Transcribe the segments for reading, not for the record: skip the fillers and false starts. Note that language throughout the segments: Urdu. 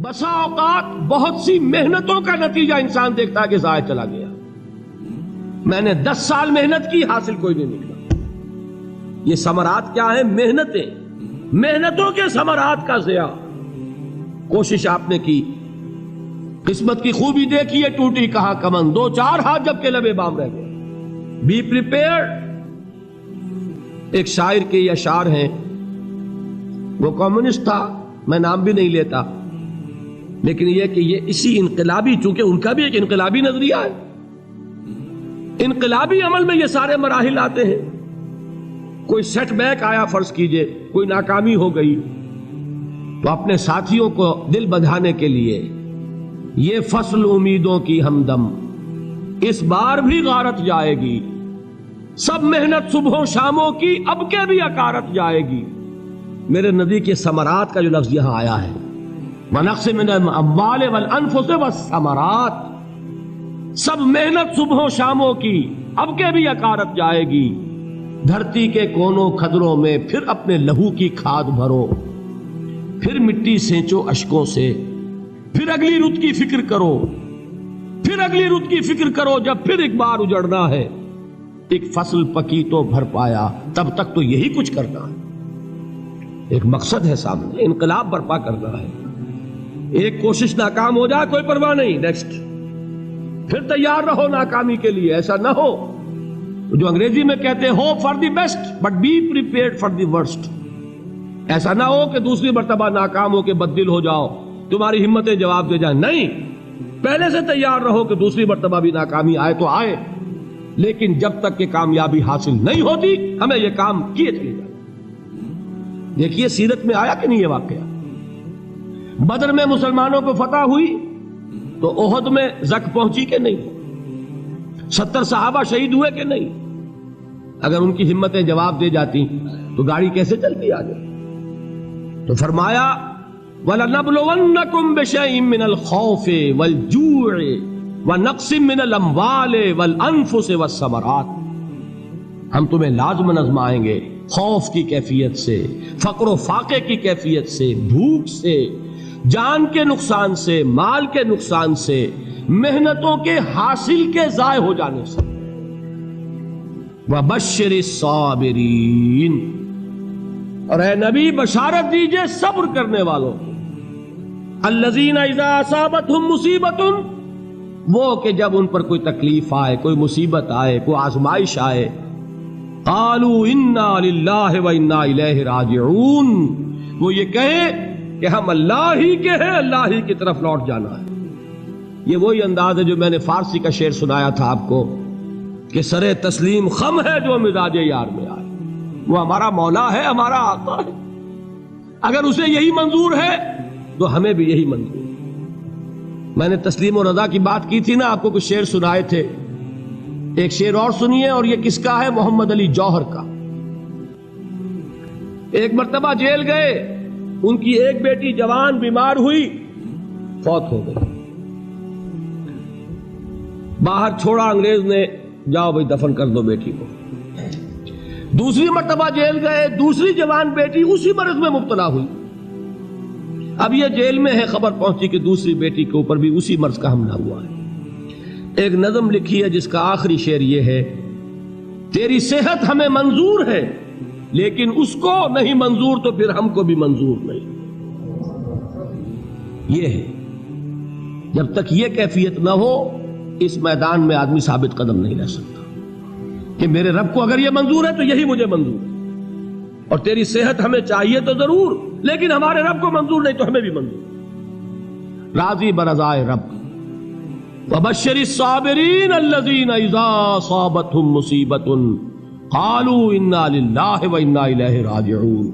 بسا اوقات بہت سی محنتوں کا نتیجہ انسان دیکھتا ہے کہ ضائع چلا گیا. میں نے 10 سال محنت کی، حاصل کوئی نہیں نکلا. یہ ثمرات کیا ہیں؟ محنتیں، محنتوں کے ثمرات کا ضیاع. کوشش آپ نے کی، قسمت کی خوبی دیکھی ہے، ٹوٹی کہاں کمن، 2-4 ہاتھ جب کے لبے بام رہ گئے. Be prepared. ایک شاعر کے یہ اشعار ہیں، وہ کمیونسٹ تھا، میں نام بھی نہیں لیتا، لیکن یہ کہ یہ اسی انقلابی، چونکہ ان کا بھی ایک انقلابی نظریہ ہے، انقلابی عمل میں یہ سارے مراحل آتے ہیں. کوئی سیٹ بیک آیا، فرض کیجئے کوئی ناکامی ہو گئی، تو اپنے ساتھیوں کو دل بندھانے کے لیے یہ فصل امیدوں کی ہمدم اس بار بھی غارت جائے گی، سب محنت صبحوں شاموں کی اب کے بھی اکارت جائے گی. میرے نزدیک یہ ثمرات کا جو لفظ یہاں آیا ہے، وَنَقْصٍ مِّنَ الْأَمْوَالِ وَالْأَنفُسِ وَالثَّمَرَاتِ، سب محنت صبحوں شاموں کی اب کے بھی اکارت جائے گی. دھرتی کے کونوں کھدروں میں پھر اپنے لہو کی کھاد بھرو، پھر مٹی سینچو اشکوں سے، پھر اگلی رت کی فکر کرو، پھر اگلی رت کی فکر کرو، جب پھر ایک بار اجڑنا ہے. ایک فصل پکی تو بھر پایا، تب تک تو یہی کچھ کرنا ہے. ایک مقصد ہے سامنے، انقلاب برپا کرنا ہے. ایک کوشش ناکام ہو جائے کوئی پرواہ نہیں، نیکسٹ. پھر تیار رہو ناکامی کے لیے. ایسا نہ ہو جو انگریزی میں کہتے ہیں hope for the best but be prepared for the worst. ایسا نہ ہو کہ دوسری مرتبہ ناکام ہو کے بددل ہو جاؤ، تمہاری ہمتیں جواب دے جائیں. نہیں، پہلے سے تیار رہو کہ دوسری مرتبہ بھی ناکامی آئے تو آئے، لیکن جب تک کہ کامیابی حاصل نہیں ہوتی ہمیں یہ کام کیے چلے جائیں. دیکھیے سیرت میں آیا کہ نہیں یہ واقعہ. بدر میں مسلمانوں کو فتح ہوئی تو احد میں زک پہنچی کہ نہیں؟ 70 صحابہ شہید ہوئے کہ نہیں؟ اگر ان کی ہمتیں جواب دے جاتی تو گاڑی کیسے چلتی آگے؟ تو فرمایا وَلَنَبْلُوَنَّكُمْ بِشَيْءٍ مِّنَ الْخَوْفِ وَالْجُوعِ وَنَقْصٍ مِّنَ الْأَمْوَالِ وَالْأَنفُسِ وَالثَّمَرَاتِ. ہم تمہیں لازم آزمائیں گے، خوف کی کیفیت سے، فقر و فاقے کی کیفیت سے، بھوک سے، جان کے نقصان سے، مال کے نقصان سے، محنتوں کے حاصل کے ضائع ہو جانے سے. وَبَشِّرِ الصَّابِرِينَ، اور اے نبی بشارت دیجئے صبر کرنے والوں کو. الَّذِينَ إِذَا أَصَابَتْهُمْ مُصِيبَةٌ، وہ کہ جب ان پر کوئی تکلیف آئے، کوئی مصیبت آئے، کوئی آزمائش آئے، قالوا انا للہ وانا الیہ راجعون، وہ یہ کہیں کہ ہم اللہ ہی کے ہیں، اللہ ہی کی طرف لوٹ جانا ہے. یہ وہی انداز ہے جو میں نے فارسی کا شعر سنایا تھا آپ کو کہ سرے تسلیم خم ہے جو مزاج یار میں آئے. وہ ہمارا مولا ہے، ہمارا آقا ہے، اگر اسے یہی منظور ہے تو ہمیں بھی یہی منظور ہے. میں نے تسلیم و رضا کی بات کی تھی نا، آپ کو کچھ شعر سنائے تھے. ایک شعر اور سنیے، اور یہ کس کا ہے؟ محمد علی جوہر کا. ایک مرتبہ جیل گئے، ان کی ایک بیٹی جوان بیمار ہوئی، فوت ہو گئی. باہر چھوڑا انگریز نے، جاؤ بھائی دفن کر دو بیٹی کو. دوسری مرتبہ جیل گئے، دوسری جوان بیٹی اسی مرض میں مبتلا ہوئی. اب یہ جیل میں ہے، خبر پہنچی کہ دوسری بیٹی کے اوپر بھی اسی مرض کا حملہ ہوا ہے. ایک نظم لکھی ہے جس کا آخری شعر یہ ہے، تیری صحت ہمیں منظور ہے لیکن اس کو نہیں منظور تو پھر ہم کو بھی منظور نہیں. یہ ہے، جب تک یہ کیفیت نہ ہو اس میدان میں آدمی ثابت قدم نہیں رہ سکتا کہ میرے رب کو اگر یہ منظور ہے تو یہی مجھے منظور ہے، اور تیری صحت ہمیں چاہیے تو ضرور، لیکن ہمارے رب کو منظور نہیں تو ہمیں بھی منظور. راضی برضائے رب. وَبَشِّرِ الصَّابِرِينَ الَّذِينَ إِذَا أَصَابَتْهُمْ مُصِيبَةٌ قَالُوا إِنَّا لِلَّهِ وَإِنَّا إِلَيْهِ رَاجِعُونَ.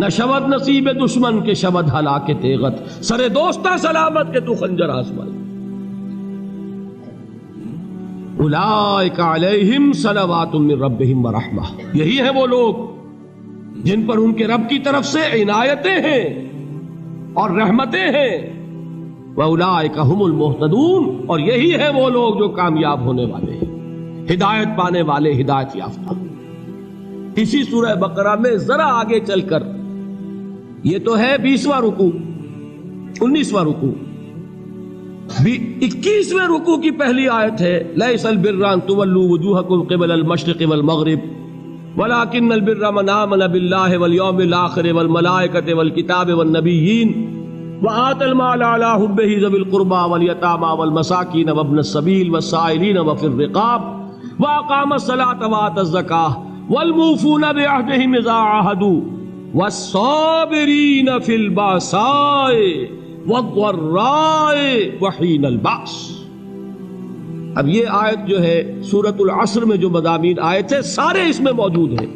نہ شود نصیب دشمن کے شود ہلاک تیغت، سر دوستہ سلامت کے تو خنجر آزمائی. اولئک علیہم صلوات من ربہم ورحمہ، یہی ہیں وہ لوگ جن پر ان کے رب کی طرف سے عنایتیں ہیں اور رحمتیں ہیں. وَأُولَٰئِكَ هُمُ الْمُهْتَدُونَ، اور یہی ہیں وہ لوگ جو کامیاب ہونے والے ہیں، ہدایت پانے والے، ہدایت یافتہ. اسی سورہ بقرہ میں ذرا آگے چل کر، یہ تو ہے 20واں رکوع، 19واں رکوع. 21ویں رکوع کی پہلی آیت ہے لیس البر ان تولوا وجوہکم قبل المشرق والمغرب ولكن البر من آمن بالله واليوم الآخر والملائكة والكتاب والنبيين وآتى المال على حبه ذوي القربى واليتامى والمساكين وابن السبيل والسائلين وفي الرقاب وأقام الصلاة وآتى الزكاة والموفون بعهدهم إذا عاهدوا والصابرين في البأساء والضراء وحين البأس. اب یہ آیت جو ہے سورۃ العصر میں جو مضامین آئے تھے سارے اس میں موجود ہیں.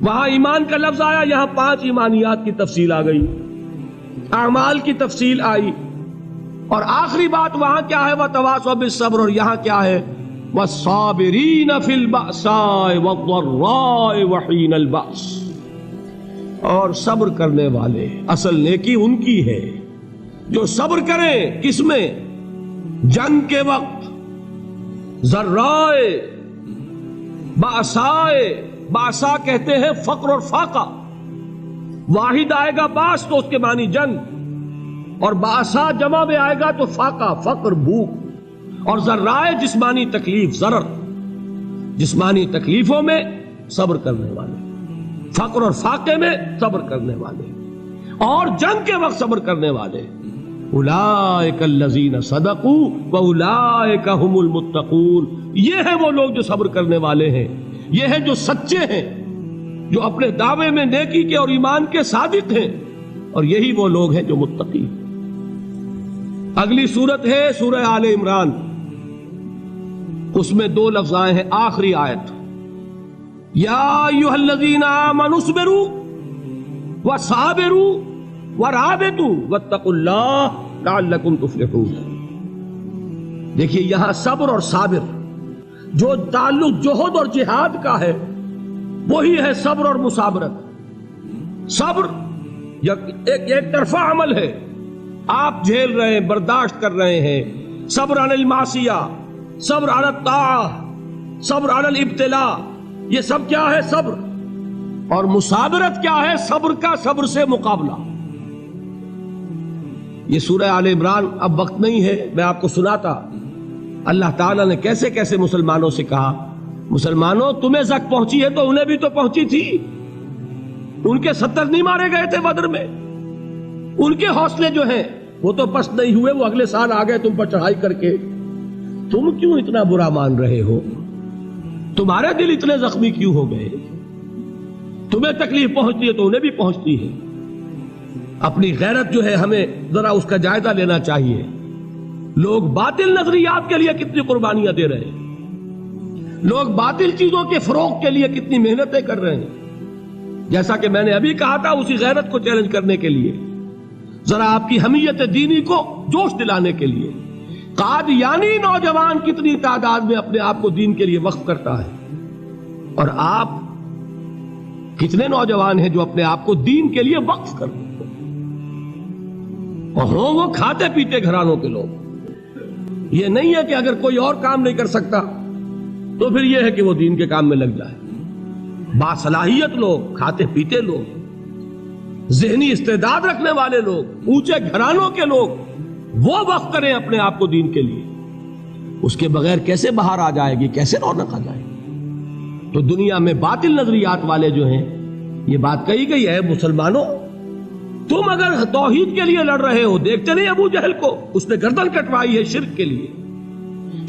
وہاں ایمان کا لفظ آیا، یہاں 5 ایمانیات کی تفصیل آ گئی، اعمال کی تفصیل آئی، اور آخری بات وہاں کیا ہے وتواصوا بالصبر، اور یہاں کیا ہے والصابرین فی البأساء والضراء وحین البأس. اور صبر کرنے والے، اصل نیکی ان کی ہے جو صبر کریں. کس میں؟ جنگ کے وقت. ذرائے باسائے، باسا کہتے ہیں فقر اور فاقہ. واحد آئے گا باس تو اس کے معنی جنگ، اور باسا جمع میں آئے گا تو فاقہ فقر بھوک. اور ذرائے جسمانی تکلیف، ضرر جسمانی تکلیفوں میں صبر کرنے والے، فقر اور فاقے میں صبر کرنے والے، اور جنگ کے وقت صبر کرنے والے. اولئک الذین صدقوا واولئک هم المتقون. یہ ہیں وہ لوگ جو صبر کرنے والے ہیں، یہ ہیں جو سچے ہیں، جو اپنے دعوے میں نیکی کے اور ایمان کے صادق ہیں، اور یہی وہ لوگ ہیں جو متقی. اگلی سورت ہے سورہ آل عمران، اس میں 2 لفظ آئے ہیں آخری آیت، یا ایھا الذین آمنوا اصبروا وصابروا ورابطوا واتقوا اللہ لعلکم تفلحون. دیکھیے یہاں صبر اور صابر جو تعلق جوہد اور جہاد کا ہے وہی ہے صبر اور مصابرت. صبر ایک طرفہ عمل ہے، آپ جھیل رہے ہیں، برداشت کر رہے ہیں. صبر علی المعصیہ، صبر علی الطاعہ، صبر علی الابتلاء، یہ سب کیا ہے؟ صبر. اور مصابرت کیا ہے؟ صبر کا صبر سے مقابلہ. یہ سورہ آل عمران اب وقت نہیں ہے، میں آپ کو سناتا اللہ تعالیٰ نے کیسے کیسے مسلمانوں سے کہا، مسلمانوں تمہیں زک پہنچی ہے تو انہیں بھی تو پہنچی تھی. ان کے 70 نہیں مارے گئے تھے بدر میں؟ ان کے حوصلے جو ہیں وہ تو پست نہیں ہوئے، وہ اگلے سال آ گئے تم پر چڑھائی کر کے. تم کیوں اتنا برا مان رہے ہو؟ تمہارے دل اتنے زخمی کیوں ہو گئے؟ تمہیں تکلیف پہنچتی ہے تو انہیں بھی پہنچتی ہے. اپنی غیرت جو ہے ہمیں ذرا اس کا جائزہ لینا چاہیے. لوگ باطل نظریات کے لیے کتنی قربانیاں دے رہے ہیں، لوگ باطل چیزوں کے فروغ کے لیے کتنی محنتیں کر رہے ہیں. جیسا کہ میں نے ابھی کہا تھا، اسی غیرت کو چیلنج کرنے کے لیے، ذرا آپ کی حمیت دینی کو جوش دلانے کے لیے، قادیانی نوجوان کتنی تعداد میں اپنے آپ کو دین کے لیے وقف کرتا ہے، اور آپ کتنے نوجوان ہیں جو اپنے آپ کو دین کے لیے وقف کرتے ہیں، اور ہوں وہ کھاتے پیتے گھرانوں کے لوگ. یہ نہیں ہے کہ اگر کوئی اور کام نہیں کر سکتا تو پھر یہ ہے کہ وہ دین کے کام میں لگ جائے. باصلاحیت لوگ، کھاتے پیتے لوگ، ذہنی استعداد رکھنے والے لوگ، اونچے گھرانوں کے لوگ، وہ وقف کریں اپنے آپ کو دین کے لیے. اس کے بغیر کیسے باہر آ جائے گی، کیسے رونق آ جائے گی؟ تو دنیا میں باطل نظریات والے جو ہیں، یہ بات کہی گئی ہے، مسلمانوں تم اگر توحید کے لیے لڑ رہے ہو، دیکھتے نہیں ابو جہل کو، اس نے گردن کٹوائی ہے شرک کے لیے،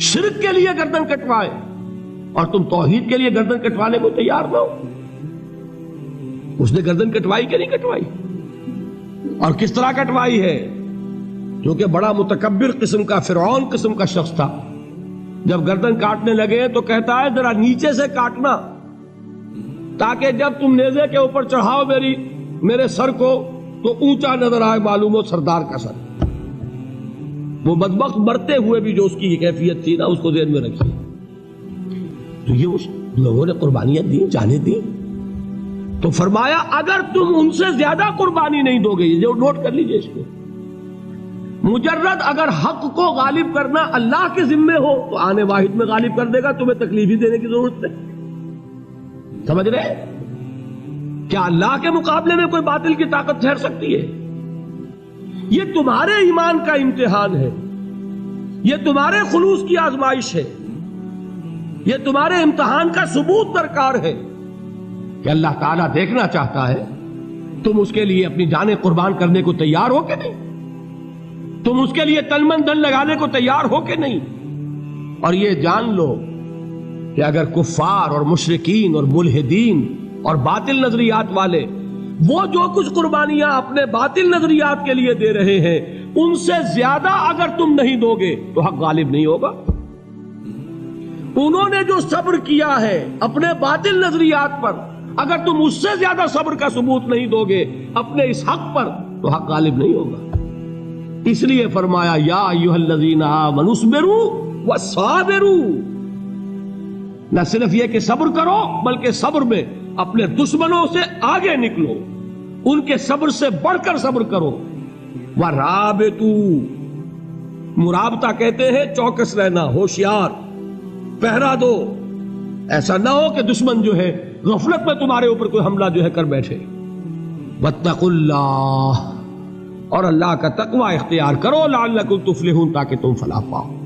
شرک کے لیے گردن کٹوائے، اور تم توحید کے لیے گردن کٹوانے کو تیار نہ ہو. اس نے گردن کٹوائی کہ نہیں کٹوائی؟ اور کس طرح کٹوائی ہے؟ کیونکہ بڑا متکبر قسم کا، فرعون قسم کا شخص تھا. جب گردن کاٹنے لگے تو کہتا ہے ذرا نیچے سے کاٹنا، تاکہ جب تم نیزے کے اوپر چڑھاؤ میرے سر کو تو اونچا نظر آئے، معلوم ہو سردار کا سر. وہ بدبخت مرتے ہوئے بھی جو اس کی کیفیت تھی نا، اس کو ذہن میں رکھیے. تو یہ اس لوگوں نے قربانیاں دی، جانیں دی. تو فرمایا اگر تم ان سے زیادہ قربانی نہیں دو گے، یہ جو نوٹ کر لیجئے اس کو، مجرد اگر حق کو غالب کرنا اللہ کے ذمے ہو تو آنے واحد میں غالب کر دے گا، تمہیں تکلیف ہی دینے کی ضرورت نہیں. سمجھ رہے؟ کیا اللہ کے مقابلے میں کوئی باطل کی طاقت ٹھہر سکتی ہے؟ یہ تمہارے ایمان کا امتحان ہے، یہ تمہارے خلوص کی آزمائش ہے، یہ تمہارے امتحان کا ثبوت درکار ہے کہ اللہ تعالیٰ دیکھنا چاہتا ہے تم اس کے لیے اپنی جانیں قربان کرنے کو تیار ہو کہ نہیں، تم اس کے لیے تن من دھن لگانے کو تیار ہو کہ نہیں۔ اور یہ جان لو کہ اگر کفار اور مشرکین اور ملحدین اور باطل نظریات والے وہ جو کچھ قربانیاں اپنے باطل نظریات کے لیے دے رہے ہیں ان سے زیادہ اگر تم نہیں دو گے تو حق غالب نہیں ہوگا۔ انہوں نے جو صبر کیا ہے اپنے باطل نظریات پر، اگر تم اس سے زیادہ صبر کا ثبوت نہیں دو گے اپنے اس حق پر تو حق غالب نہیں ہوگا۔ اس لیے فرمایا یا ایھا الذین آمنوا اصبروا وصابروا، نہ صرف یہ کہ صبر کرو بلکہ صبر میں اپنے دشمنوں سے آگے نکلو، ان کے صبر سے بڑھ کر صبر کرو۔ وَرَابِطُوا، مرابطہ کہتے ہیں چوکس رہنا، ہوشیار، پہرا دو، ایسا نہ ہو کہ دشمن جو ہے غفلت میں تمہارے اوپر کوئی حملہ جو ہے کر بیٹھے۔ وَاتَّقُوا اللَّهَ، اور اللہ کا تقوی اختیار کرو، لعلکم تفلحون، تاکہ تم فلاح پاؤ۔